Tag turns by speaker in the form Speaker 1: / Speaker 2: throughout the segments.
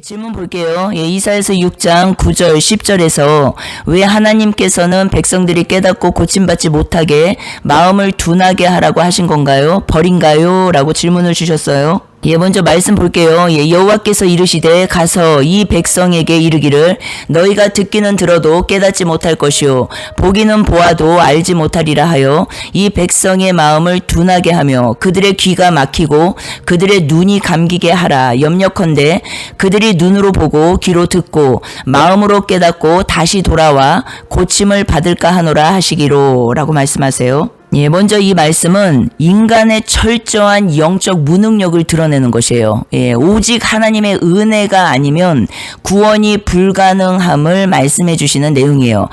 Speaker 1: 질문 볼게요. 이사야서 6장 9절 10절에서 왜 하나님께서는 백성들이 깨닫고 고침받지 못하게 마음을 둔하게 하라고 하신 건가요? 벌인가요? 라고 질문을 주셨어요. 먼저 말씀 볼게요. 여호와께서 이르시되 가서 이 백성에게 이르기를 너희가 듣기는 들어도 깨닫지 못할 것이요 보기는 보아도 알지 못하리라 하여 이 백성의 마음을 둔하게 하며 그들의 귀가 막히고 그들의 눈이 감기게 하라. 염려컨대 그들이 눈으로 보고 귀로 듣고 마음으로 깨닫고 다시 돌아와 고침을 받을까 하노라 하시기로 라고 말씀하세요. 먼저 이 말씀은 인간의 철저한 영적 무능력을 드러내는 것이에요. 오직 하나님의 은혜가 아니면 구원이 불가능함을 말씀해 주시는 내용이에요.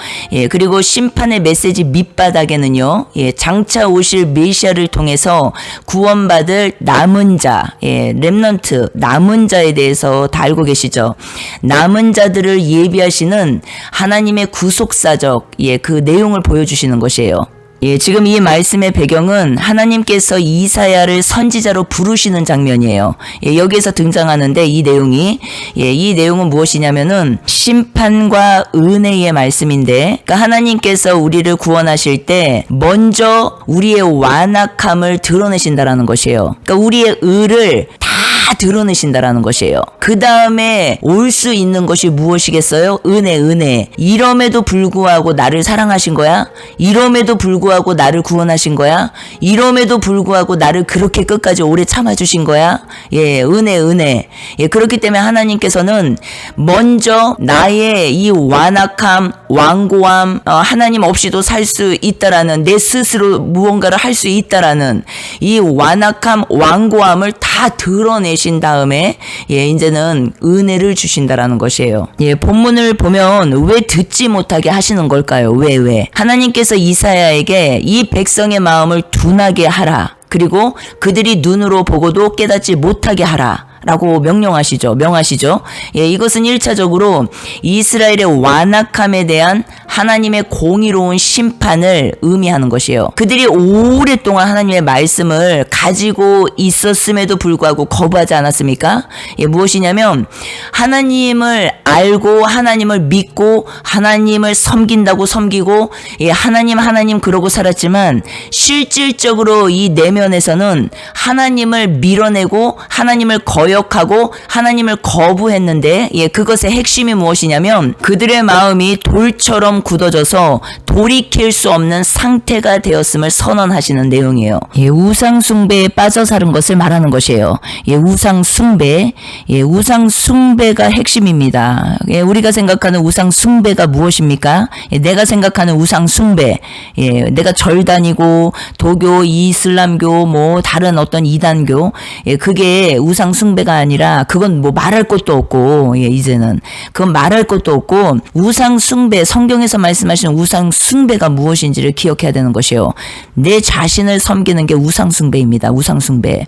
Speaker 1: 그리고 심판의 메시지 밑바닥에는요, 장차 오실 메시아를 통해서 구원받을 남은 자, 렘넌트, 남은 자에 대해서 다 알고 계시죠? 남은 자들을 예비하시는 하나님의 구속사적, 그 내용을 보여주시는 것이에요. 지금 이 말씀의 배경은 하나님께서 이사야를 선지자로 부르시는 장면이에요. 여기에서 등장하는데 이 내용은 무엇이냐면은 심판과 은혜의 말씀인데, 그러니까 하나님께서 우리를 구원하실 때 먼저 우리의 완악함을 드러내신다라는 것이에요. 그러니까 우리의 의를 다 드러내신다라는 것이에요. 그 다음에 올 수 있는 것이 무엇이겠어요? 은혜. 이럼에도 불구하고 나를 사랑하신 거야? 이럼에도 불구하고 나를 구원하신 거야? 이럼에도 불구하고 나를 그렇게 끝까지 오래 참아주신 거야? 은혜. 그렇기 때문에 하나님께서는 먼저 나의 이 완악함, 완고함, 하나님 없이도 살 수 있다라는, 내 스스로 무언가를 할 수 있다라는 이 완악함, 완고함을 다 드러내신 다음에 이제는 은혜를 주신다라는 것이에요. 본문을 보면 왜 듣지 못하게 하시는 걸까요? 왜? 하나님께서 이사야에게 이 백성의 마음을 둔하게 하라. 그리고 그들이 눈으로 보고도 깨닫지 못하게 하라. 라고 명하시죠. 이것은 1차적으로 이스라엘의 완악함에 대한 하나님의 공의로운 심판을 의미하는 것이에요. 그들이 오랫동안 하나님의 말씀을 가지고 있었음에도 불구하고 거부하지 않았습니까? 무엇이냐면 하나님을 알고 하나님을 믿고 하나님을 섬긴다고 섬기고 하나님 그러고 살았지만 실질적으로 이 내면에서는 하나님을 밀어내고 하나님을 거역하고 하나님을 거부했는데 그것의 핵심이 무엇이냐면 그들의 마음이 돌처럼 굳어져서 돌이킬 수 없는 상태가 되었음을 선언하시는 내용이에요. 우상 숭배에 빠져 사는 것을 말하는 것이에요. 우상 숭배가 핵심입니다. 우리가 생각하는 우상 숭배가 무엇입니까? 내가 생각하는 우상 숭배, 내가 절 다니고 도교, 이슬람교, 다른 어떤 이단교, 그게 우상 숭배가 아니라 그건 말할 것도 없고, 이제는 그건 말할 것도 없고, 우상 숭배, 성경에서 말씀하시는 우상 숭배가 무엇인지를 기억해야 되는 것이에요. 내 자신을 섬기는 게 우상 숭배입니다. 우상 숭배.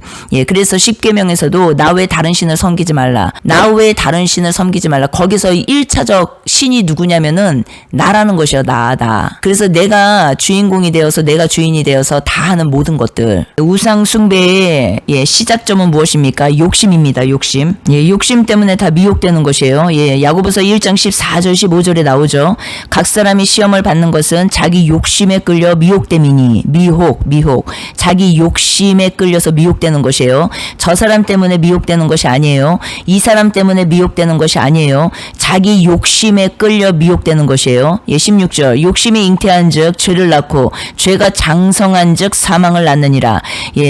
Speaker 1: 그래서 십계명에서도 나 외 다른 신을 섬기지 말라. 나 외 다른 신을 섬기지 말라. 거기서 1차적 신이 누구냐면은 나라는 것이요. 나. 그래서 내가 주인공이 되어서 내가 주인이 되어서 다 하는 모든 것들. 우상 숭배의 시작점은 무엇입니까? 욕심입니다. 욕심 때문에 다 미혹되는 것이에요. 야고보서 1장 14절 15절에 나오죠. 각 사람이 시험을 받는 것은 자기 욕심에 끌려 미혹됨이니. 미혹. 자기 욕심에 끌려서 미혹되는 것이에요. 저 사람 때문에 미혹되는 것이 아니에요. 이 사람 때문에 미혹되는 것이 아니에요. 자기 욕심에 끌려 미혹되는 것이에요. 16절 욕심이 잉태한 즉 죄를 낳고 죄가 장성한 즉 사망을 낳느니라.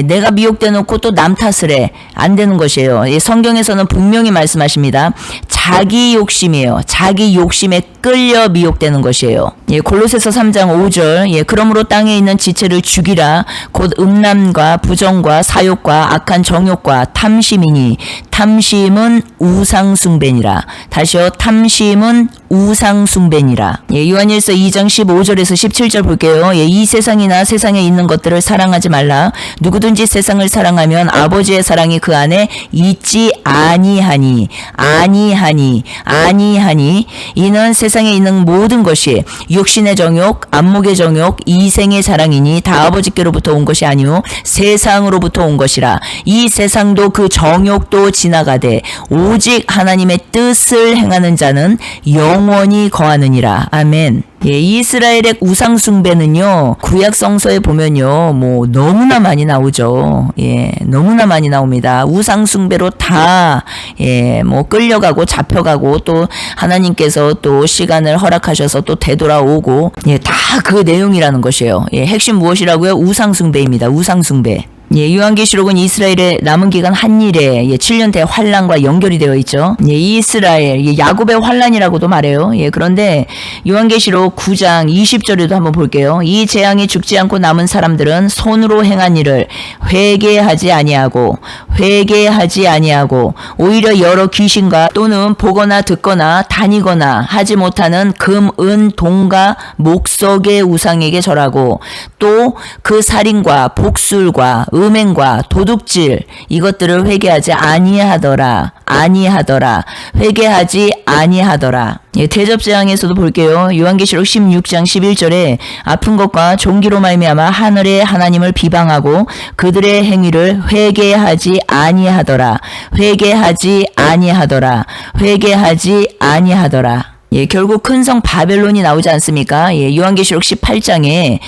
Speaker 1: 내가 미혹되놓고 또 남 탓을 해. 안 되는 것이에요. 성경에서는 분명히 말씀하십니다. 자기 욕심이에요. 자기 욕심에 끌려 미혹되는 것이에요. 골로새서 3장 5절 그러므로 땅에 있는 지체를 죽이라. 곧 음란과 부정과 사욕과 악한 정욕과 탐심이니 탐심은 우상숭배니라. 다시요. 탐심은 우상숭배니라. 요한일서 2장 15절에서 17절 볼게요. 이 세상이나 세상에 있는 것들을 사랑하지 말라. 누구든지 세상을 사랑하면 아버지의 사랑이 그 안에 있지 아니하니 아니하니 이는 세상에 있는 모든 것이 육신의 정욕, 안목의 정욕, 이생의 자랑이니 다 아버지께로부터 온 것이 아니요 세상으로부터 온 것이라. 이 세상도 그 정욕도 지나가되 오직 하나님의 뜻을 행하는 자는 영원히 거하느니라. 아멘. 예, 이스라엘의 우상 숭배는요, 구약 성서에 보면요, 뭐 너무나 많이 나오죠. 예, 너무나 많이 나옵니다. 우상 숭배로 다 뭐 끌려가고 잡혀가고 또 하나님께서 또 시간을 허락하셔서 또 되돌아오고, 다 그 내용이라는 것이에요. 예, 핵심 무엇이라고요? 우상 숭배입니다. 우상 숭배. 예, 요한계시록은 이스라엘의 남은 기간 한일에 7년 대환란과 연결이 되어 있죠. 예, 이스라엘, 야곱의 환란이라고도 말해요. 예, 그런데 요한계시록 9장 20절에도 한번 볼게요. 이 재앙이 죽지 않고 남은 사람들은 손으로 행한 일을 회개하지 아니하고 오히려 여러 귀신과 또는 보거나 듣거나 다니거나 하지 못하는 금, 은, 동과 목석의 우상에게 절하고 또 그 살인과 복술과 음행과 도둑질 이것들을 회개하지 아니하더라. 회개하지 아니하더라. 예, 대접재앙에서도 볼게요. 요한계시록 16장 11절에 아픈 것과 종기로 말미암아 하늘의 하나님을 비방하고 그들의 행위를 회개하지 아니하더라. 예, 결국 큰 성 바벨론이 나오지 않습니까? 예, 요한계시록 18장에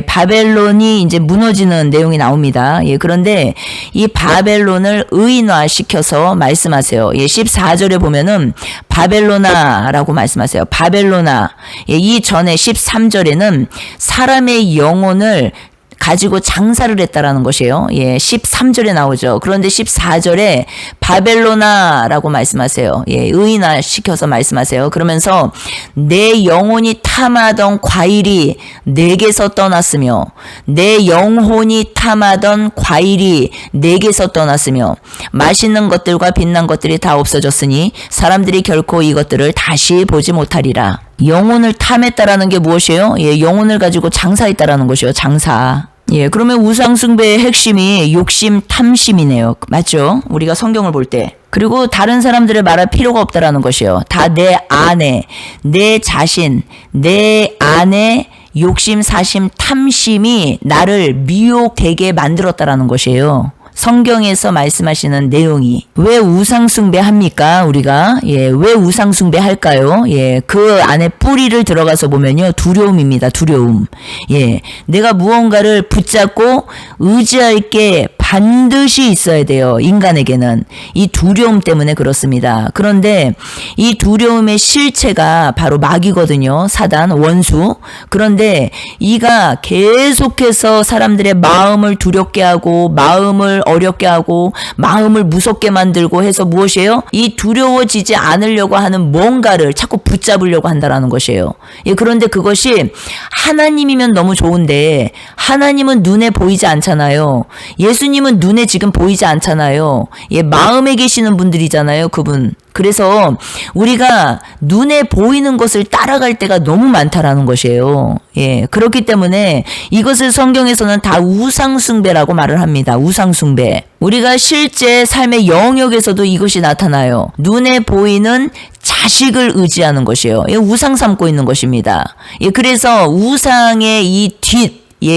Speaker 1: 바벨론이 이제 무너지는 내용이 나옵니다. 예, 그런데 이 바벨론을 의인화시켜서 말씀하세요. 예, 14절에 보면은 바벨로나라고 말씀하세요. 바벨로나. 예, 이 전에 13절에는 사람의 영혼을 가지고 장사를 했다라는 것이에요. 예, 13절에 나오죠. 그런데 14절에 바벨로나라고 말씀하세요. 예, 의인화시켜서 말씀하세요. 그러면서 내 영혼이 탐하던 과일이 내게서 떠났으며 내 영혼이 탐하던 과일이 내게서 떠났으며 맛있는 것들과 빛난 것들이 다 없어졌으니 사람들이 결코 이것들을 다시 보지 못하리라. 영혼을 탐했다라는 게 무엇이에요? 예, 영혼을 가지고 장사했다라는 것이요. 장사. 예, 그러면 우상숭배의 핵심이 욕심, 탐심이네요. 맞죠? 우리가 성경을 볼 때. 그리고 다른 사람들을 말할 필요가 없다라는 것이요. 다 내 안에, 내 자신, 내 안에 욕심, 사심, 탐심이 나를 미혹되게 만들었다라는 것이에요. 성경에서 말씀하시는 내용이. 왜 우상숭배 합니까? 우리가. 예, 왜 우상숭배 할까요? 예, 그 안에 뿌리를 들어가서 보면요. 두려움입니다. 두려움. 예, 내가 무언가를 붙잡고 의지할 게 반드시 있어야 돼요. 인간에게는. 이 두려움 때문에 그렇습니다. 그런데 이 두려움의 실체가 바로 마귀거든요. 사단, 원수. 그런데 이가 계속해서 사람들의 마음을 두렵게 하고 마음을 어렵게 하고 마음을 무섭게 만들고 해서 무엇이에요? 이 두려워지지 않으려고 하는 뭔가를 자꾸 붙잡으려고 한다라는 것이에요. 예, 그런데 그것이 하나님이면 너무 좋은데 하나님은 눈에 보이지 않잖아요. 예수님은 눈에 지금 보이지 않잖아요. 예, 마음에 계시는 분들이잖아요, 그분. 그래서 우리가 눈에 보이는 것을 따라갈 때가 너무 많다라는 것이에요. 예, 그렇기 때문에 이것을 성경에서는 다 우상숭배라고 말을 합니다. 우상숭배. 우리가 실제 삶의 영역에서도 이것이 나타나요. 눈에 보이는 자식을 의지하는 것이에요. 예, 우상 삼고 있는 것입니다. 예, 그래서 우상의 이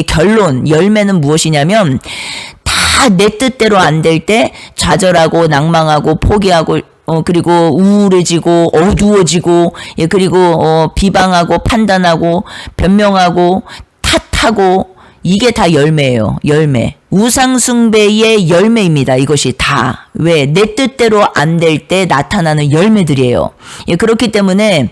Speaker 1: 결론, 열매는 무엇이냐면 다 내 뜻대로 안 될 때 좌절하고 낭망하고 포기하고 그리고 우울해지고 어두워지고 예, 그리고 비방하고 판단하고 변명하고 탓하고 이게 다 열매예요. 열매. 우상숭배의 열매입니다. 이것이 다. 왜? 내 뜻대로 안 될 때 나타나는 열매들이에요. 예, 그렇기 때문에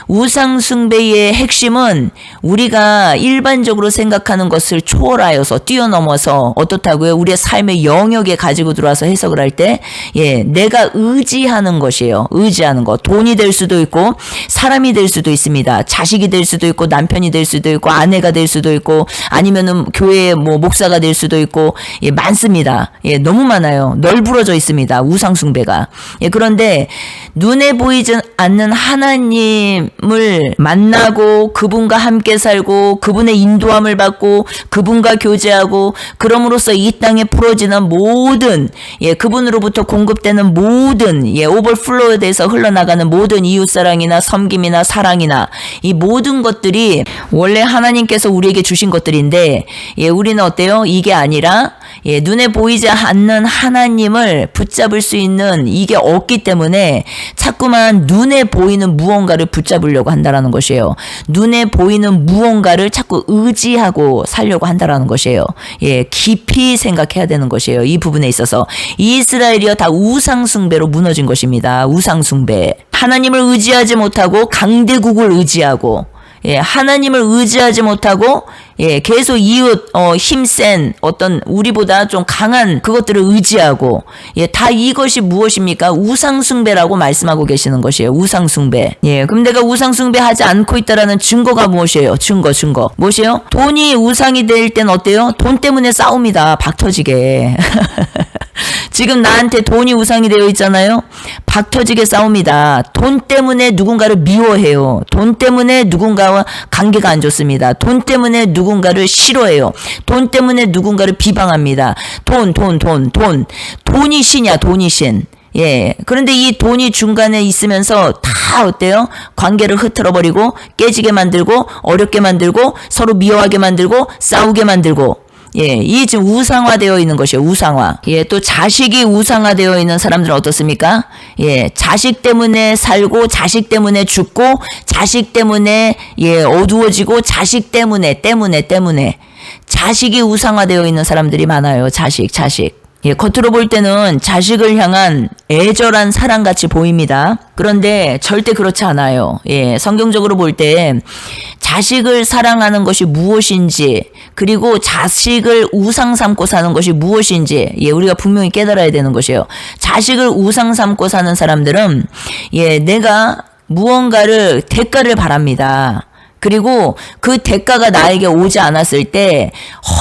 Speaker 1: 우상숭배의 핵심은 우리가 일반적으로 생각하는 것을 초월하여서 뛰어넘어서 어떻다고요? 우리의 삶의 영역에 가지고 들어와서 해석을 할 때 예, 내가 의지하는 것이에요. 의지하는 것. 돈이 될 수도 있고 사람이 될 수도 있습니다. 자식이 될 수도 있고 남편이 될 수도 있고 아내가 될 수도 있고 아니면은 교회의 목사가 될 수도 있고 숭배도 예, 많습니다. 예, 너무 많아요. 널브러져 있습니다. 우상 숭배가. 예, 그런데 눈에 보이지 않는 하나님을 만나고 그분과 함께 살고 그분의 인도함을 받고 그분과 교제하고 그럼으로써 이 땅에 풀어지는 모든 예, 그분으로부터 공급되는 모든 예, 오버플로우에 대해서 흘러나가는 모든 이웃사랑이나 섬김이나 사랑이나 이 모든 것들이 원래 하나님께서 우리에게 주신 것들인데 예, 우리는 어때요? 이게 아니라 예, 눈에 보이지 않는 하나님을 붙잡을 수 있는 이게 없기 때문에 자꾸만 눈에 보이는 무언가를 붙잡으려고 한다라는 것이에요. 눈에 보이는 무언가를 자꾸 의지하고 살려고 한다라는 것이에요. 예, 깊이 생각해야 되는 것이에요. 이 부분에 있어서 이스라엘이요 다 우상 숭배로 무너진 것입니다. 우상 숭배. 하나님을 의지하지 못하고 강대국을 의지하고 예, 하나님을 의지하지 못하고 예, 계속 이웃 힘센 어떤 우리보다 좀 강한 그것들을 의지하고 예, 다 이것이 무엇입니까? 우상 숭배라고 말씀하고 계시는 것이에요. 우상 숭배. 예, 그럼 내가 우상 숭배하지 않고 있다라는 증거가 무엇이에요? 증거. 무엇이에요? 돈이 우상이 될 땐 어때요? 돈 때문에 싸웁니다. 박 터지게. 지금 나한테 돈이 우상이 되어 있잖아요. 박 터지게 싸웁니다. 돈 때문에 누군가를 미워해요. 돈 때문에 누군가와 관계가 안 좋습니다. 돈 때문에 누군가를 싫어해요. 돈 때문에 누군가를 비방합니다. 돈이 신이야, 돈이 신. 예. 그런데 이 돈이 중간에 있으면서 다 어때요? 관계를 흐트러버리고 깨지게 만들고 어렵게 만들고 서로 미워하게 만들고 싸우게 만들고 예, 이 지금 우상화되어 있는 것이에요. 우상화. 예, 또 자식이 우상화되어 있는 사람들은 어떻습니까? 예, 자식 때문에 살고 자식 때문에 죽고 자식 때문에 예, 어두워지고 자식 때문에 자식이 우상화되어 있는 사람들이 많아요. 자식. 예, 겉으로 볼 때는 자식을 향한 애절한 사랑같이 보입니다. 그런데 절대 그렇지 않아요. 예, 성경적으로 볼 때 자식을 사랑하는 것이 무엇인지 그리고 자식을 우상 삼고 사는 것이 무엇인지 예, 우리가 분명히 깨달아야 되는 것이에요. 자식을 우상 삼고 사는 사람들은 예, 내가 무언가를 대가를 바랍니다. 그리고 그 대가가 나에게 오지 않았을 때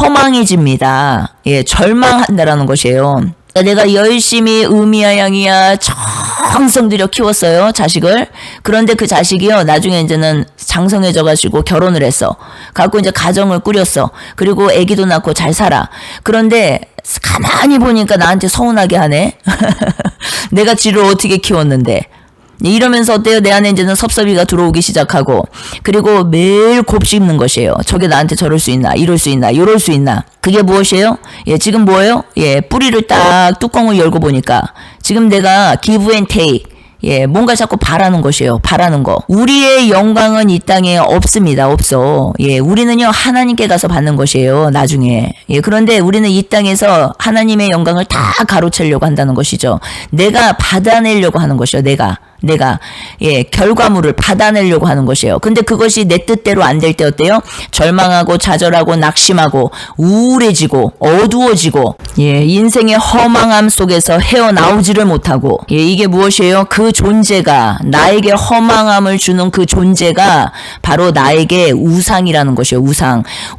Speaker 1: 허망해집니다. 예, 절망한다라는 것이에요. 내가 열심히 의미야 양이야 정성 들여 키웠어요, 자식을. 그런데 그 자식이요, 나중에 이제는 장성해져가지고 결혼을 했어. 갖고 이제 가정을 꾸렸어. 그리고 아기도 낳고 잘 살아. 그런데 가만히 보니까 나한테 서운하게 하네. 내가 지를 어떻게 키웠는데. 이러면서 어때요? 내 안에 이제는 섭섭이가 들어오기 시작하고 그리고 매일 곱씹는 것이에요. 저게 나한테 저럴 수 있나? 이럴 수 있나? 요럴 수 있나? 그게 무엇이에요? 예, 지금 뭐예요? 예, 뿌리를 딱 뚜껑을 열고 보니까 지금 내가 give and take 예, 뭔가 자꾸 바라는 것이에요. 바라는 거. 우리의 영광은 이 땅에 없습니다. 없어. 예, 우리는요, 하나님께 가서 받는 것이에요. 나중에. 예, 그런데 우리는 이 땅에서 하나님의 영광을 다 가로채려고 한다는 것이죠. 내가 받아내려고 하는 것이요. 내가 예, 결과물을 받아내려고 하는 것이에요. 근데 그것이 내 뜻대로 안 될 때 어때요? 절망하고 좌절하고 낙심하고 우울해지고 어두워지고 예, 인생의 허망함 속에서 헤어나오지를 못하고 예, 이게 무엇이에요? 그 존재가 나에게 허망함을 주는 그 존재가 바로 나에게 우상이라는 것이에요.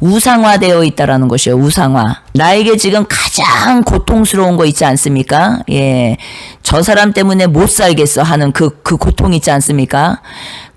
Speaker 1: 우상화되어 있다라는 것이에요. 우상화. 나에게 지금 가장 고통스러운 거 있지 않습니까? 예, 저 사람 때문에 못 살겠어 하는 그 고통 있지 않습니까?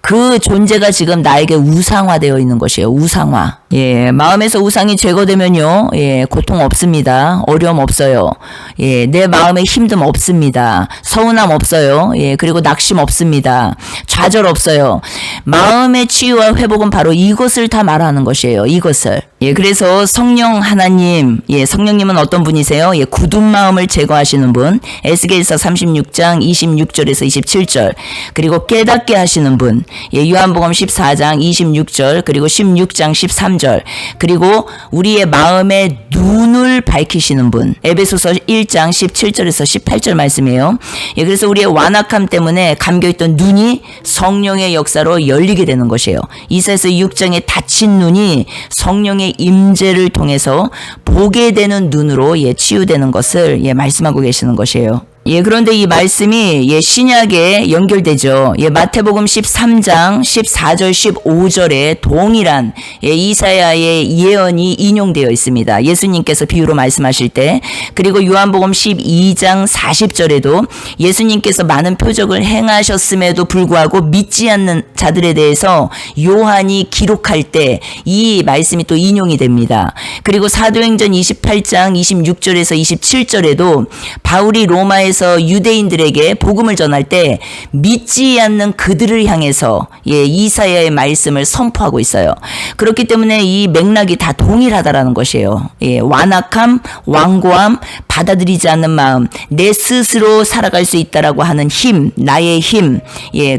Speaker 1: 그 존재가 지금 나에게 우상화되어 있는 것이에요. 우상화. 예, 마음에서 우상이 제거되면요, 예, 고통 없습니다. 어려움 없어요. 예, 내 마음에 힘듦 없습니다. 서운함 없어요. 예, 그리고 낙심 없습니다. 좌절 없어요. 마음의 치유와 회복은 바로 이것을 다 말하는 것이에요. 이것을. 예, 그래서 성령 하나님, 예, 성령님은 어떤 분이세요? 예, 굳은 마음을 제거하시는 분. 에스겔서 36장 26절에서 27절. 그리고 깨닫게 하시는 분. 예, 요한복음 14장 26절, 그리고 16장 13절. 그리고 우리의 마음의 눈을 밝히시는 분. 에베소서 1장 17절에서 18절 말씀이에요. 예, 그래서 우리의 완악함 때문에 감겨있던 눈이 성령의 역사로 열리게 되는 것이에요. 이사야서 6장에 닫힌 눈이 성령의 임재를 통해서 보게 되는 눈으로 예, 치유되는 것을 예, 말씀하고 계시는 것이에요. 예, 그런데 이 말씀이 신약에 연결되죠. 마태복음 13장 14절 15절에 동일한 이사야의 예언이 인용되어 있습니다. 예수님께서 비유로 말씀하실 때. 그리고 요한복음 12장 40절에도 예수님께서 많은 표적을 행하셨음에도 불구하고 믿지 않는 자들에 대해서 요한이 기록할 때 이 말씀이 또 인용이 됩니다. 그리고 사도행전 28장 26절에서 27절에도 바울이 로마에서 유대인들에게 복음을 전할 때 믿지 않는 그들을 향해서 이사야의 말씀을 선포하고 있어요. 그렇기 때문에 이 맥락이 다 동일하다라는 것이에요. 완악함, 완고함, 받아들이지 않는 마음, 내 스스로 살아갈 수 있다라고 하는 힘, 나의 힘,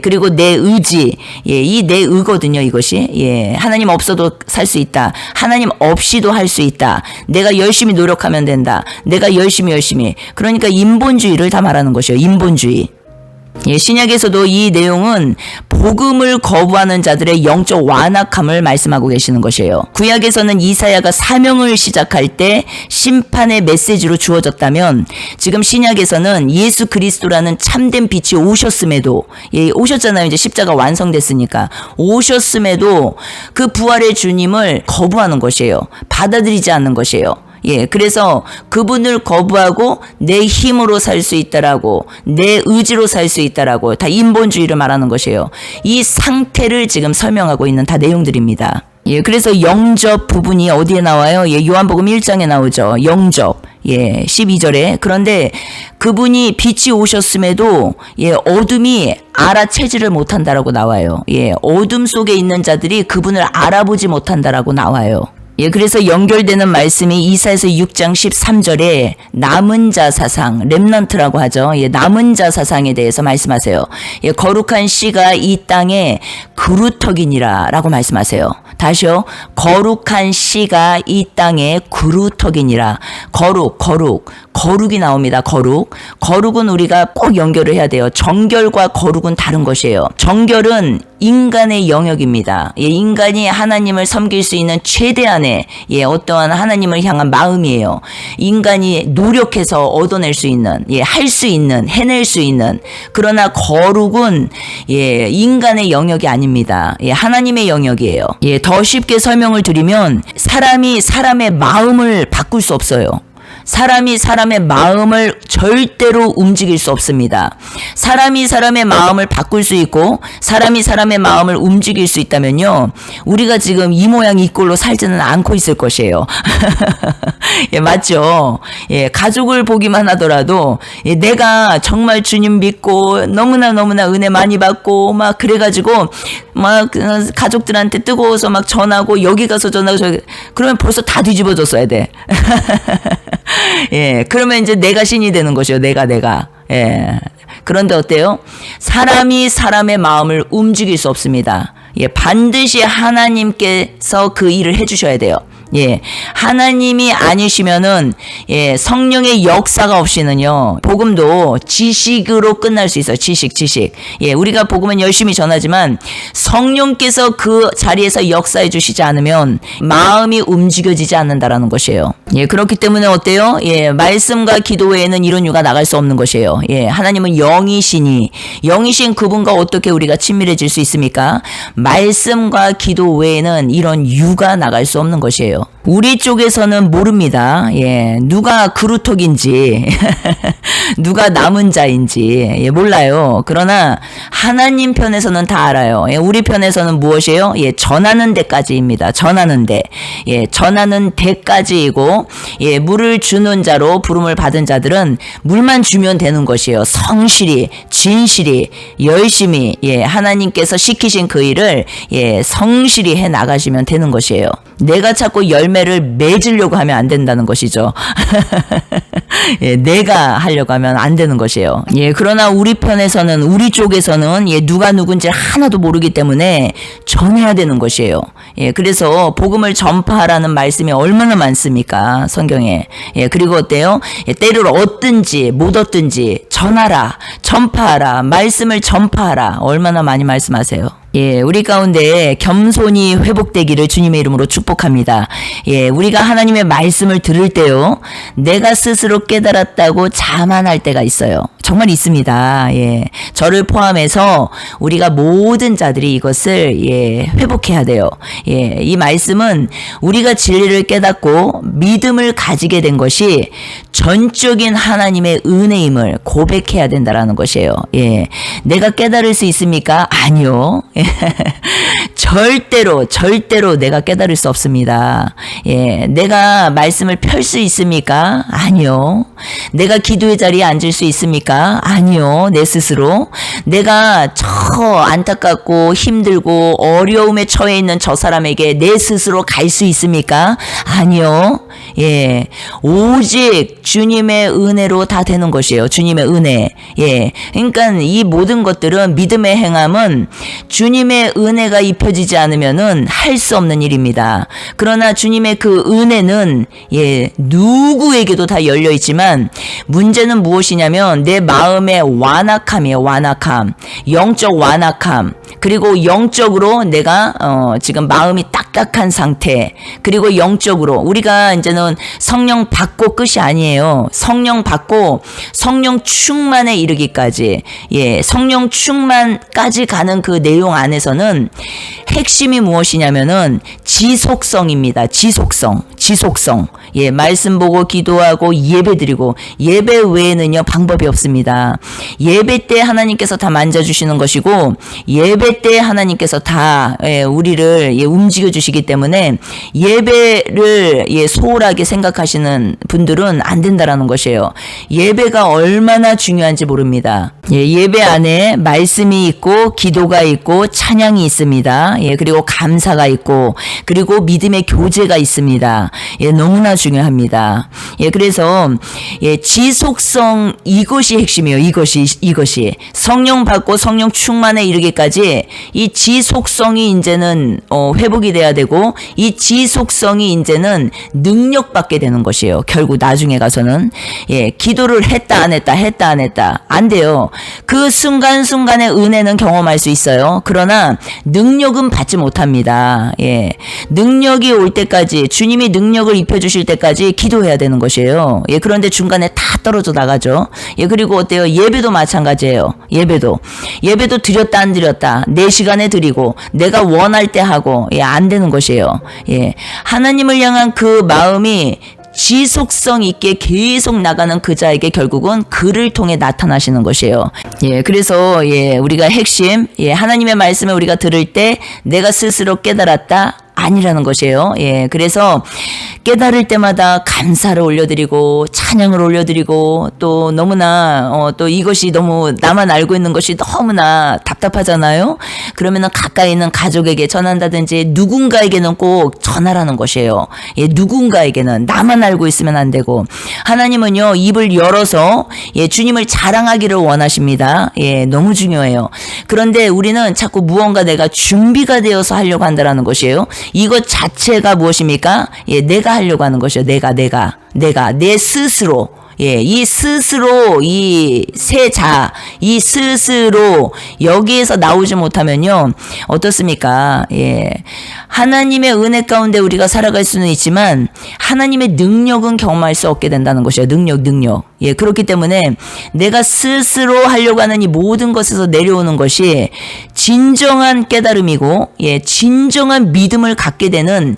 Speaker 1: 그리고 내 의지, 이 내 의거든요, 이것이. 하나님 없어도 살 수 있다. 하나님 없이도 할 수 있다. 내가 열심히 노력하면 된다. 내가 열심히. 그러니까 인본주의를 다 말하는 것이에요. 인본주의. 신약에서도 이 내용은 복음을 거부하는 자들의 영적 완악함을 말씀하고 계시는 것이에요. 구약에서는 이사야가 사명을 시작할 때 심판의 메시지로 주어졌다면 지금 신약에서는 예수 그리스도라는 참된 빛이 오셨음에도 오셨잖아요. 이제 십자가 완성됐으니까 오셨음에도 그 부활의 주님을 거부하는 것이에요. 받아들이지 않는 것이에요. 그래서 그분을 거부하고 내 힘으로 살 수 있다라고, 내 의지로 살 수 있다라고, 다 인본주의를 말하는 것이에요. 이 상태를 지금 설명하고 있는 다 내용들입니다. 그래서 영접 부분이 어디에 나와요? 요한복음 1장에 나오죠. 영접. 12절에. 그런데 그분이 빛이 오셨음에도 어둠이 알아채지를 못한다라고 나와요. 어둠 속에 있는 자들이 그분을 알아보지 못한다라고 나와요. 그래서 연결되는 말씀이 이사야서 6장 13절에 남은 자 사상, 렘넌트라고 하죠. 남은 자 사상에 대해서 말씀하세요. 거룩한 씨가 이 땅에 그루터기니라 라고 말씀하세요. 다시요. 거룩한 씨가 이 땅에 그루터기니라. 거룩이 나옵니다. 거룩은 우리가 꼭 연결을 해야 돼요. 정결과 거룩은 다른 것이에요. 정결은 인간의 영역입니다. 인간이 하나님을 섬길 수 있는 최대한의 어떠한 하나님을 향한 마음이에요. 인간이 노력해서 얻어낼 수 있는, 할 수 있는, 해낼 수 있는. 그러나 거룩은 인간의 영역이 아닙니다. 하나님의 영역이에요. 더 쉽게 설명을 드리면 사람이 사람의 마음을 바꿀 수 없어요. 사람이 사람의 마음을 절대로 움직일 수 없습니다. 사람이 사람의 마음을 바꿀 수 있고 사람이 사람의 마음을 움직일 수 있다면요, 우리가 지금 이 모양 이 꼴로 살지는 않고 있을 것이에요. 맞죠? 가족을 보기만 하더라도 내가 정말 주님 믿고 너무나 은혜 많이 받고 막 그래가지고 막 가족들한테 뜨거워서 막 전하고 여기 가서 전하고 저기, 그러면 벌써 다 뒤집어졌어야 돼. 그러면 이제 내가 신이 되는 것이요. 내가. 그런데 어때요? 사람이 사람의 마음을 움직일 수 없습니다. 반드시 하나님께서 그 일을 해주셔야 돼요. 하나님이 아니시면은 성령의 역사가 없이는요, 복음도 지식으로 끝날 수 있어요. 지식. 우리가 복음은 열심히 전하지만 성령께서 그 자리에서 역사해 주시지 않으면 마음이 움직여지지 않는다라는 것이에요. 그렇기 때문에 어때요? 말씀과 기도 외에는 이런 유가 나갈 수 없는 것이에요. 하나님은 영이신 그분과 어떻게 우리가 친밀해질 수 있습니까? 말씀과 기도 외에는 이런 유가 나갈 수 없는 것이에요. 우리 쪽에서는 모릅니다. 누가 그루터기인지 누가 남은 자인지 몰라요. 그러나 하나님 편에서는 다 알아요. 우리 편에서는 무엇이에요? 전하는 데까지입니다. 전하는 데까지이고, 물을 주는 자로 부름을 받은 자들은 물만 주면 되는 것이에요. 성실히, 진실히, 열심히 하나님께서 시키신 그 일을 성실히 해 나가시면 되는 것이에요. 내가 자꾸 열매를 맺으려고 하면 안 된다는 것이죠. 내가 하려고 하면 안 되는 것이에요. 그러나 우리 편에서는, 우리 쪽에서는 누가 누군지 하나도 모르기 때문에 전해야 되는 것이에요. 그래서 복음을 전파하라는 말씀이 얼마나 많습니까? 성경에. 그리고 어때요? 때를 얻든지 못 얻든지 전하라, 전파하라, 말씀을 전파하라. 얼마나 많이 말씀하세요. 우리 가운데 겸손이 회복되기를 주님의 이름으로 축복합니다. 우리가 하나님의 말씀을 들을 때요, 내가 스스로 깨달았다고 자만할 때가 있어요. 정말 있습니다. 예. 저를 포함해서 우리가 모든 자들이 이것을 회복해야 돼요. 예. 이 말씀은 우리가 진리를 깨닫고 믿음을 가지게 된 것이 전적인 하나님의 은혜임을 고백해야 된다라는 것이에요. 예. 내가 깨달을 수 있습니까? 아니요. 절대로 내가 깨달을 수 없습니다. 예. 내가 말씀을 펼 수 있습니까? 아니요. 내가 기도의 자리에 앉을 수 있습니까? 아니요. 내 스스로. 내가 저 안타깝고 힘들고 어려움에 처해 있는 저 사람에게 내 스스로 갈 수 있습니까? 아니요. 예. 오직 주님의 은혜로 다 되는 것이에요. 주님의 은혜. 예. 그러니까 이 모든 것들은 믿음의 행함은 주님의 은혜가 입혀지지 않으면은 할 수 없는 일입니다. 그러나 주님의 그 은혜는 누구에게도 다 열려 있지만 문제는 무엇이냐면 내 마음의 완악함이에요. 완악함. 영적 완악함. 그리고 영적으로 내가 지금 마음이 딱딱한 상태. 그리고 영적으로 우리가 이제는 성령 받고 끝이 아니에요. 성령 받고 성령 충만에 이르기까지 성령 충만까지 가는 그 내용 안에서는 핵심이 무엇이냐면은 지속성입니다. 지속성. 말씀 보고 기도하고 예배 드리고 예배 외에는요 방법이 없습니다. 예배 때 하나님께서 다 만져주시는 것이고 예배 때 하나님께서 다 우리를 움직여 주시기 때문에 예배를 소홀하게 생각하시는 분들은 안 된다라는 것이에요. 예배가 얼마나 중요한지 모릅니다. 예배 안에 말씀이 있고 기도가 있고 찬양이 있습니다. 그리고 감사가 있고 그리고 믿음의 교제가 있습니다. 너무나 중요합니다. 그래서 지속성 이것이 핵심이에요. 이것이 성령 받고 성령 충만에 이르기까지 이 지속성이 이제는 회복이 돼야 되고 이 지속성이 이제는 능력받게 되는 것이에요. 결국 나중에 가서는 기도를 했다 안 했다 안 돼요. 그 순간순간의 은혜는 경험할 수 있어요. 그러나 능력은 받지 못합니다. 능력이 올 때까지 주님이 능력을 입혀주실 때까지 기도해야 되는 것이에요. 그런데 중간에 다 떨어져 나가죠. 그리고 어때요? 예배도 마찬가지예요. 예배도 드렸다 안 드렸다 내 시간에 드리고 내가 원할 때 하고 안 되는 것이에요. 하나님을 향한 그 마음이 지속성 있게 계속 나가는 그 자에게 결국은 그를 통해 나타나시는 것이에요. 그래서 우리가 핵심 하나님의 말씀을 우리가 들을 때 내가 스스로 깨달았다 아니라는 것이에요. 그래서 깨달을 때마다 감사를 올려드리고 찬양을 올려드리고 또 너무나 또 이것이 너무 나만 알고 있는 것이 너무나 답답하잖아요. 그러면은 가까이 있는 가족에게 전한다든지 누군가에게는 꼭 전하라는 것이에요. 누군가에게는 나만 알고 있으면 안 되고 하나님은요 입을 열어서 주님을 자랑하기를 원하십니다. 너무 중요해요. 그런데 우리는 자꾸 무언가 내가 준비가 되어서 하려고 한다라는 것이에요. 이것 자체가 무엇입니까? 내가 하려고 하는 것이요. 내가 내 스스로 이 스스로 이 세자 이 스스로 여기에서 나오지 못하면요 어떻습니까? 하나님의 은혜 가운데 우리가 살아갈 수는 있지만 하나님의 능력은 경험할 수 없게 된다는 것이에요. 능력. 그렇기 때문에 내가 스스로 하려고 하는 이 모든 것에서 내려오는 것이 진정한 깨달음이고 진정한 믿음을 갖게 되는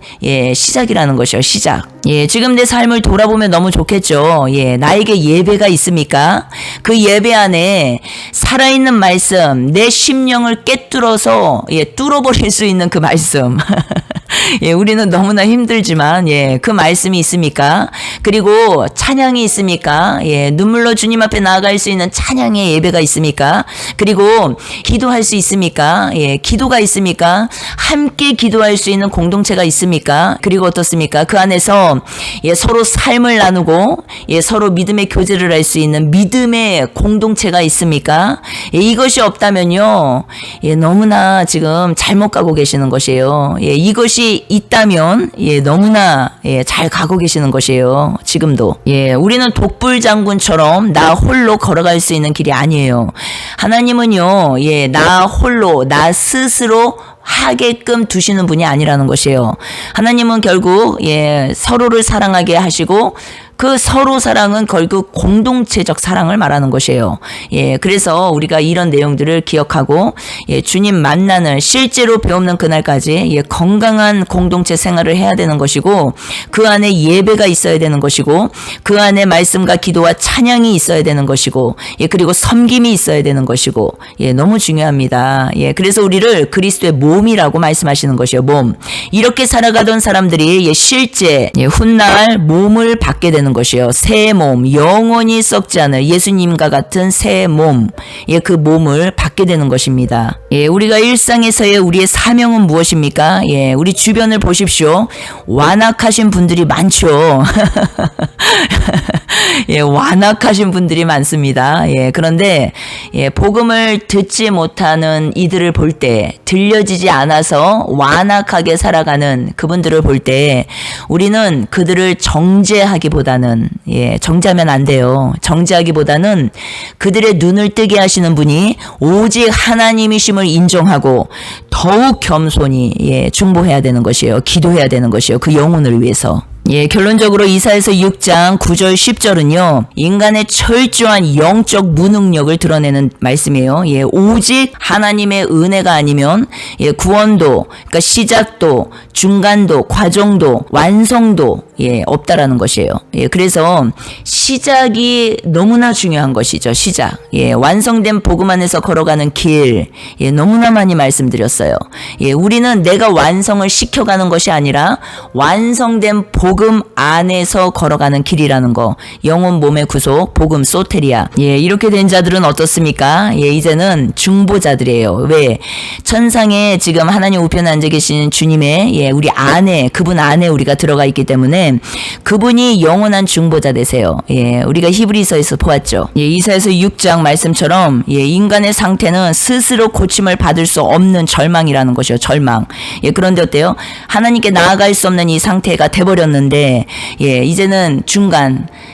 Speaker 1: 시작이라는 것이에요. 시작. 지금 내 삶을 돌아보면 너무 좋겠죠. 나에게 예배가 있습니까? 그 예배 안에 살아있는 말씀, 내 심령을 깨뚫어서 뚫어버릴 수 있는 그 말씀. 우리는 너무나 힘들지만 그 말씀이 있습니까? 그리고 찬양이 있습니까? 눈물로 주님 앞에 나아갈 수 있는 찬양의 예배가 있습니까? 그리고 기도할 수 있습니까? 기도가 있습니까? 함께 기도할 수 있는 공동체가 있습니까? 그리고 어떻습니까? 그 안에서 서로 삶을 나누고 서로 믿음의 교제를 할 수 있는 믿음의 공동체가 있습니까? 이것이 없다면요 너무나 지금 잘못 가고 계시는 것이에요. 이것이 있다면 너무나 잘 가고 계시는 것이에요. 지금도 우리는 독불 장군처럼 나 홀로 걸어갈 수 있는 길이 아니에요. 하나님은요 나 홀로 나 스스로 하게끔 두시는 분이 아니라는 것이에요. 하나님은 결국 서로를 사랑하게 하시고 그 서로 사랑은 결국 공동체적 사랑을 말하는 것이에요. 예, 그래서 우리가 이런 내용들을 기억하고 예, 주님 만나는 실제로 배움는 그날까지 예, 건강한 공동체 생활을 해야 되는 것이고 그 안에 예배가 있어야 되는 것이고 그 안에 말씀과 기도와 찬양이 있어야 되는 것이고 예, 그리고 섬김이 있어야 되는 것이고 예, 너무 중요합니다. 예, 그래서 우리를 그리스도의 몸이라고 말씀하시는 것이요. 몸. 이렇게 살아가던 사람들이 예, 실제 예, 훗날 몸을 받게 되는 것이요. 새 몸, 영원히 썩지 않을 예수님과 같은 새 몸, 예, 그 몸을 받게 되는 것입니다. 예, 우리가 일상에서의 우리의 사명은 무엇입니까? 예, 우리 주변을 보십시오. 완악하신 분들이 많죠. 예, 완악하신 분들이 많습니다. 예, 그런데 예, 복음을 듣지 못하는 이들을 볼 때, 들려지지 않아서 완악하게 살아가는 그분들을 볼 때 우리는 그들을 정죄하기보다는 예, 정죄하면 안 돼요. 정죄하기보다는 그들의 눈을 뜨게 하시는 분이 오직 하나님이심을 인정하고 더욱 겸손히 예, 중보해야 되는 것이에요. 기도해야 되는 것이에요. 그 영혼을 위해서. 예, 결론적으로 이사야서 6장 9절 10절은요. 인간의 철저한 영적 무능력을 드러내는 말씀이에요. 예, 오직 하나님의 은혜가 아니면 예, 구원도, 그러니까 시작도, 중간도, 과정도, 완성도 예, 없다라는 것이에요. 예, 그래서 시작이 너무나 중요한 것이죠. 시작. 예, 완성된 복음 안에서 걸어가는 길. 예, 너무나 많이 말씀드렸어요. 예, 우리는 내가 완성을 시켜가는 것이 아니라 완성된 복음 안에서 걸어가는 길이라는 거. 영혼 몸의 구속, 복음 소테리아. 예, 이렇게 된 자들은 어떻습니까? 예, 이제는 중보자들이에요. 왜? 천상에 지금 하나님 우편에 앉아 계신 주님의 예, 우리 안에, 그분 안에 우리가 들어가 있기 때문에 그분이 영원한 중보자 되세요. 예, 우리가 히브리서에서 보았죠. 예, 이사야서 6장 말씀처럼 예, 인간의 상태는 스스로 고침을 받을 수 없는 절망이라는 것이요. 절망. 예, 그런데 어때요? 하나님께 나아갈 수 없는 이 상태가 돼버렸는데 예, 이제는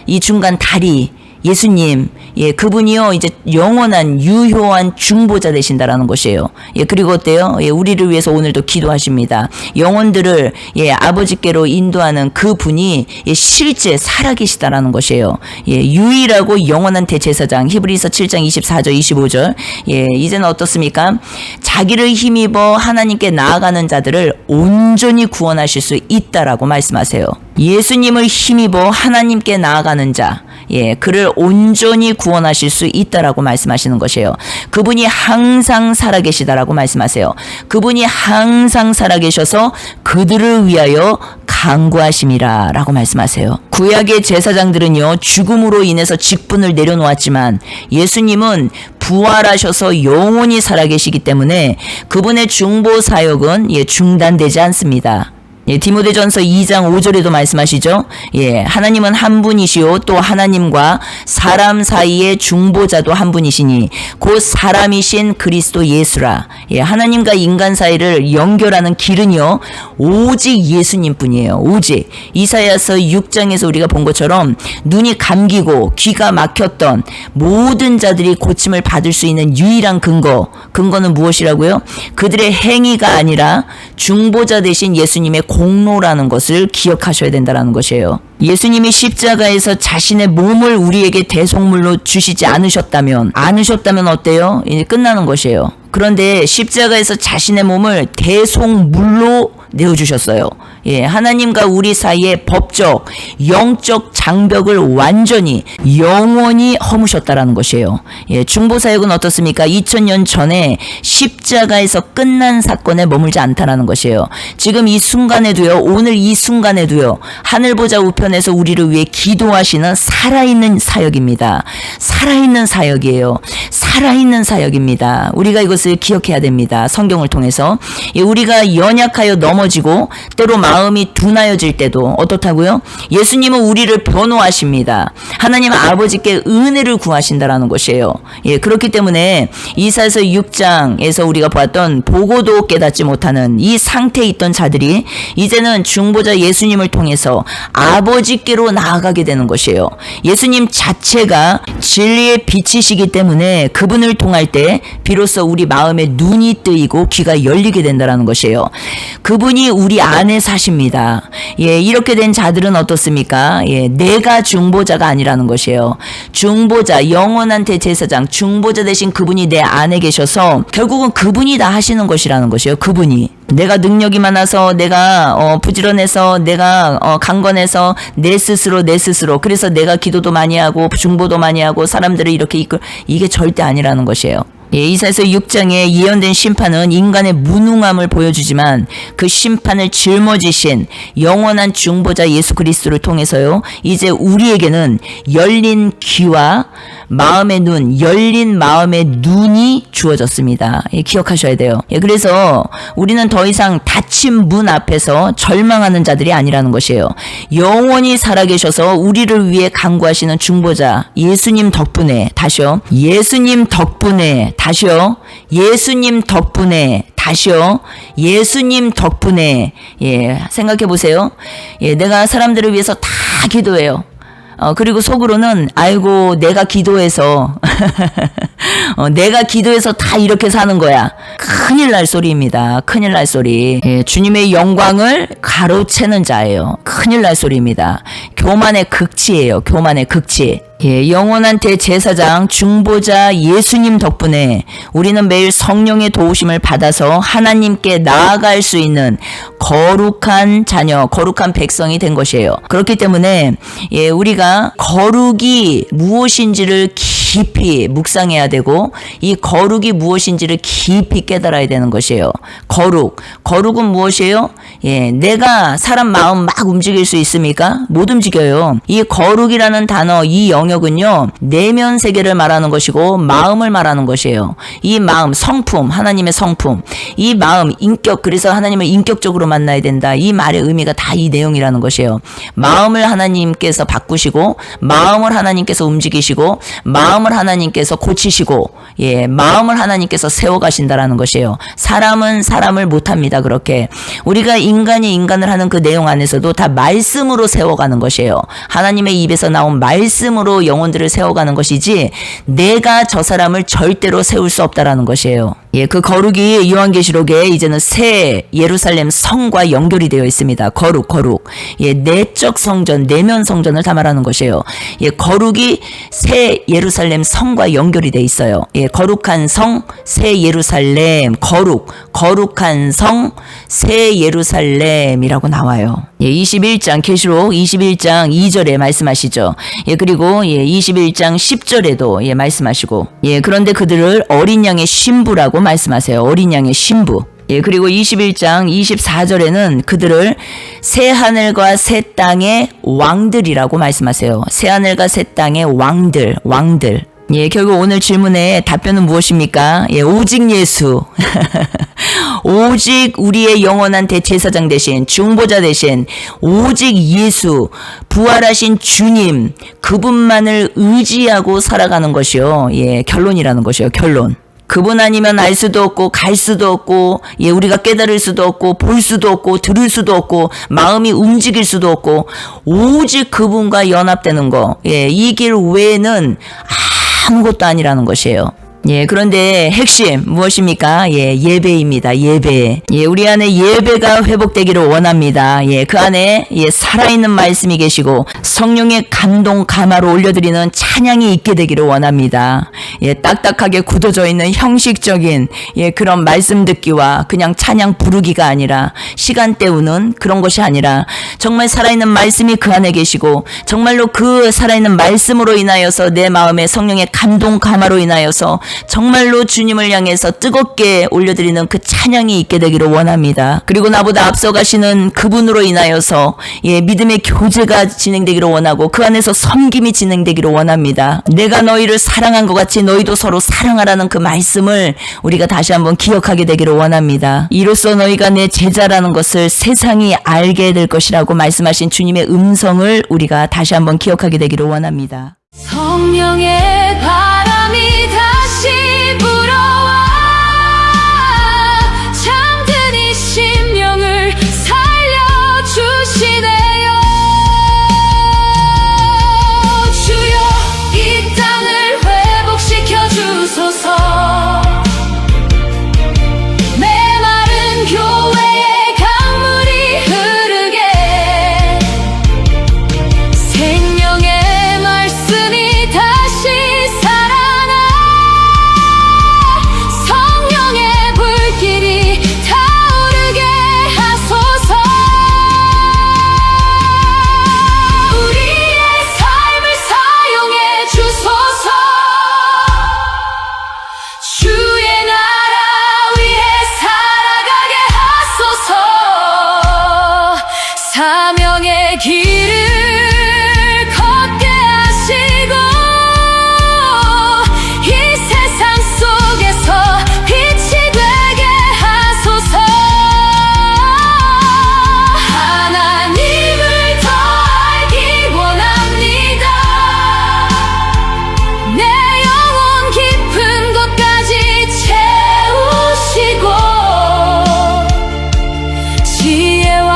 Speaker 1: 이 중간 다리 예수님, 예, 그분이요, 이제 영원한, 유효한 중보자 되신다라는 것이에요. 예, 그리고 어때요? 예, 우리를 위해서 오늘도 기도하십니다. 영혼들을, 예, 아버지께로 인도하는 그 분이, 예, 실제 살아계시다라는 것이에요. 예, 유일하고 영원한 대제사장, 히브리서 7장 24절, 25절. 예, 이제는 어떻습니까? 자기를 힘입어 하나님께 나아가는 자들을 온전히 구원하실 수 있다라고 말씀하세요. 예수님을 힘입어 하나님께 나아가는 자, 예, 그를 온전히 구원하실 수 있다라고 말씀하시는 것이에요. 그분이 항상 살아계시다라고 말씀하세요. 그분이 항상 살아계셔서 그들을 위하여 간구하심이라 라고 말씀하세요. 구약의 제사장들은요, 죽음으로 인해서 직분을 내려놓았지만 예수님은 부활하셔서 영원히 살아계시기 때문에 그분의 중보 사역은 예, 중단되지 않습니다. 예, 디모데전서 2장 5절에도 말씀하시죠. 예, 하나님은 한 분이시요 또 하나님과 사람 사이의 중보자도 한 분이시니 곧 사람이신 그리스도 예수라. 예, 하나님과 인간 사이를 연결하는 길은요 오직 예수님뿐이에요. 오직 이사야서 6장에서 우리가 본 것처럼 눈이 감기고 귀가 막혔던 모든 자들이 고침을 받을 수 있는 유일한 근거는 무엇이라고요? 그들의 행위가 아니라 중보자 되신 예수님의 공로라는 것을 기억하셔야 된다는 것이에요. 예수님이 십자가에서 자신의 몸을 우리에게 대속물로 주시지 않으셨다면 어때요? 이제 끝나는 것이에요. 그런데 십자가에서 자신의 몸을 대속물로 내어주셨어요. 예, 하나님과 우리 사이의 법적, 영적 장벽을 완전히, 영원히 허무셨다라는 것이에요. 예, 중보사역은 어떻습니까? 2000년 전에 십자가에서 끝난 사건에 머물지 않다라는 것이에요. 지금 이 순간에도요, 오늘 이 순간에도요, 하늘보좌 우편에서 우리를 위해 기도하시는 살아있는 사역입니다. 살아있는 사역이에요. 살아있는 사역입니다. 우리가 이것을 기억해야 됩니다. 성경을 통해서. 예, 우리가 연약하여 넘어지고 때로 마음이 둔하여질 때도 어떻다고요? 예수님은 우리를 변호하십니다. 하나님 아버지께 은혜를 구하신다라는 것이에요. 예, 그렇기 때문에 이사야서 6장에서 우리가 보았던 보고도 깨닫지 못하는 이 상태에 있던 자들이 이제는 중보자 예수님을 통해서 아버지께로 나아가게 되는 것이에요. 예수님 자체가 진리의 빛이시기 때문에 그분을 통할 때 비로소 우리 마음의 눈이 뜨이고 귀가 열리게 된다라는 것이에요. 그분이 우리 안에 사십니다. 예, 이렇게 된 자들은 어떻습니까? 예, 내가 중보자가 아니라는 것이에요. 중보자, 영원한 대제사장, 중보자 대신 그분이 내 안에 계셔서 결국은 그분이 다 하시는 것이라는 것이에요. 그분이. 내가 능력이 많아서, 내가 부지런해서, 내가 강건해서 내 스스로 그래서 내가 기도도 많이 하고 중보도 많이 하고 사람들을 이렇게 이게 절대 아니라는 것이에요. 예, 이사야서 6장에 예언된 심판은 인간의 무능함을 보여주지만 그 심판을 짊어지신 영원한 중보자 예수 그리스도를 통해서요, 이제 우리에게는 열린 귀와 마음의 눈, 열린 마음의 눈이 주어졌습니다. 예, 기억하셔야 돼요. 예, 그래서 우리는 더 이상 닫힌 문 앞에서 절망하는 자들이 아니라는 것이에요. 영원히 살아계셔서 우리를 위해 간구하시는 중보자 예수님 덕분에, 다시요, 예수님 덕분에, 다시요, 예수님 덕분에, 다시요, 예수님 덕분에. 예, 생각해 보세요. 예, 내가 사람들을 위해서 다 기도해요. 그리고 속으로는 아이고 내가 기도해서 내가 기도해서 다 이렇게 사는 거야. 큰일 날 소리입니다. 큰일 날 소리. 예, 주님의 영광을 가로채는 자예요. 큰일 날 소리입니다. 교만의 극치예요. 교만의 극치. 예, 영원한 대제사장 중보자 예수님 덕분에 우리는 매일 성령의 도우심을 받아서 하나님께 나아갈 수 있는 거룩한 자녀, 거룩한 백성이 된 것이에요. 그렇기 때문에 예, 우리가 거룩이 무엇인지를 깊이 묵상해야 되고 이 거룩이 무엇인지를 깊이 깨달아야 되는 것이에요. 거룩은 무엇이에요? 예, 내가 사람 마음 막 움직일 수 있습니까? 못 움직여요. 이 거룩이라는 단어, 이 영역은요, 내면 세계를 말하는 것이고 마음을 말하는 것이에요. 이 마음, 성품, 하나님의 성품, 이 마음, 인격, 그래서 하나님을 인격적으로 만나야 된다. 이 말의 의미가 다 이 내용이라는 것이에요. 마음을 하나님께서 바꾸시고, 마음을 하나님께서 움직이시고, 마음을 하나님께서 고치시고, 예, 마음을 하나님께서 세워가신다라는 것이에요. 사람은 사람을 못합니다. 그렇게 우리가 인간이 인간을 하는 그 내용 안에서도 다 말씀으로 세워가는 것이에요. 하나님의 입에서 나온 말씀으로 영혼들을 세워가는 것이지 내가 저 사람을 절대로 세울 수 없다라는 것이에요. 예, 그 거룩이 요한계시록에 이제는 새 예루살렘 성과 연결이 되어 있습니다. 거룩. 예, 내적 성전, 내면 성전을 다 말하는 것이에요. 예, 거룩이 새 예루살렘 성과 연결이 되어 있어요. 예, 거룩한 성, 새 예루살렘, 거룩한 성, 새 예루살렘이라고 나와요. 예, 21장, 계시록 21장 2절에 말씀하시죠. 예, 그리고 예, 21장 10절에도 예, 말씀하시고, 예, 그런데 그들을 어린 양의 신부라고 말씀하세요. 어린 양의 신부. 예, 그리고 21장 24절에는 그들을 새 하늘과 새 땅의 왕들이라고 말씀하세요. 새 하늘과 새 땅의 왕들. 예, 결국 오늘 질문의 답변은 무엇입니까? 예, 오직 예수. 오직 우리의 영원한 대제사장 대신, 중보자 대신, 오직 예수, 부활하신 주님, 그분만을 의지하고 살아가는 것이요. 예, 결론이라는 것이요. 결론. 그분 아니면 알 수도 없고 갈 수도 없고, 예, 우리가 깨달을 수도 없고 볼 수도 없고 들을 수도 없고 마음이 움직일 수도 없고 오직 그분과 연합되는 거, 예, 이 길 외에는 아무것도 아니라는 것이에요. 예, 그런데 핵심 무엇입니까? 예, 예배입니다. 예배. 예, 우리 안에 예배가 회복되기를 원합니다. 예, 그 안에 예, 살아있는 말씀이 계시고 성령의 감동 감화로 올려드리는 찬양이 있게 되기를 원합니다. 예, 딱딱하게 굳어져 있는 형식적인 예, 그런 말씀 듣기와 그냥 찬양 부르기가 아니라 시간 때우는 그런 것이 아니라 정말 살아있는 말씀이 그 안에 계시고 정말로 그 살아있는 말씀으로 인하여서 내 마음에 성령의 감동 감화로 인하여서 정말로 주님을 향해서 뜨겁게 올려드리는 그 찬양이 있게 되기를 원합니다. 그리고 나보다 앞서가시는 그분으로 인하여서 예, 믿음의 교제가 진행되기를 원하고 그 안에서 섬김이 진행되기를 원합니다. 내가 너희를 사랑한 것 같이 너희도 서로 사랑하라는 그 말씀을 우리가 다시 한번 기억하게 되기를 원합니다. 이로써 너희가 내 제자라는 것을 세상이 알게 될 것이라고 말씀하신 주님의 음성을 우리가 다시 한번 기억하게 되기를 원합니다.
Speaker 2: 성령의 바람이 다시 불어와 잠든 이 심령을 살려주시네요. 주여 이 땅을 회복시켜 주소서. 나의 길을 걷게 하시고 이 세상 속에서 빛이 되게 하소서. 하나님을 더 알기 원합니다. 내 영혼 깊은 곳까지 채우시고 지혜와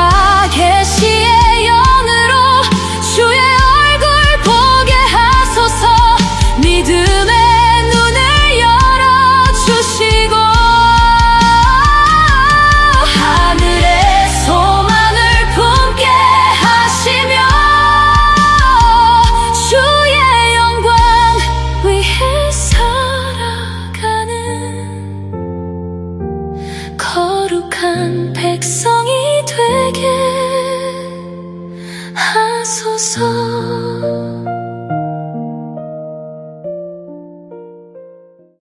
Speaker 2: 계시의 영으로 주의 얼굴 보게 하소서. 믿음의 눈을 열어주시고 하늘의 소망을 품게 하시며 주의 영광 위해 살아가는 거룩한 백성이 되게 하소서.